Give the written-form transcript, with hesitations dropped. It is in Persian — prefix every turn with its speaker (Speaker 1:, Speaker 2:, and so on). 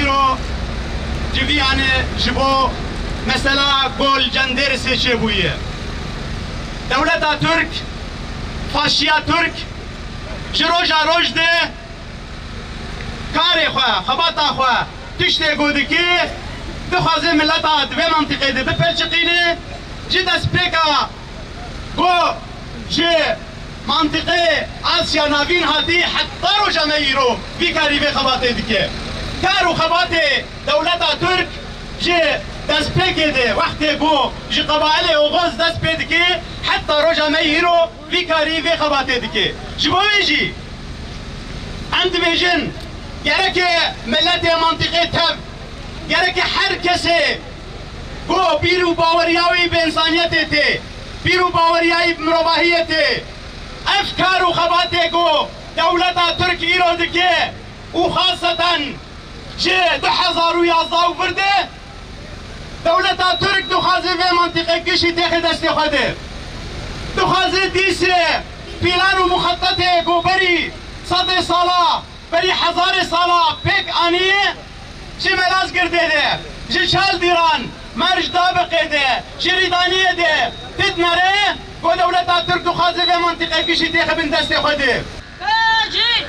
Speaker 1: ایرو جویانه جبو مثلا گل جندر سه بویه دولت ترک فاشیا ترک جروجا روج ده کاری خواه خباتا خواه تشته گودی که دخوازه ملتا دوی منطقه ده بپرچقینه جی دست پیکا گو جی منطقه آسیا ناوین هاتی حتی رو جمعی رو بیکاری به خباته دیگه کارو خباته دولت ترک جی دست پیکه ده وقتی گو جی قبائل اوغوز دست پیده حتی رو جمعی رو بیکاری به خباته دیگه جی بوی جی عند بیجن گره که ملت منطقه تب گره که هر کسی گو بیرو باوریاوی به انسانیت ته بیرو باوریایی مروباهیت افکار و خبات گو دولت ترک ایرو دکه و خاصتا چه 2011 ورده دولت ترک دخوازه و منطقه کشی تخ دست خوده دخوازه دیسه پیلان و مخطط گو بری 100 سالا بری 1000 سالا پیک آنیه چه ملاز گرده ده چه چال دیران مرج دابقه ده شریدانیه ده تد نره گو دولت ترک دخوازه و منطقه کشی تخ بین دست خوده
Speaker 2: باجی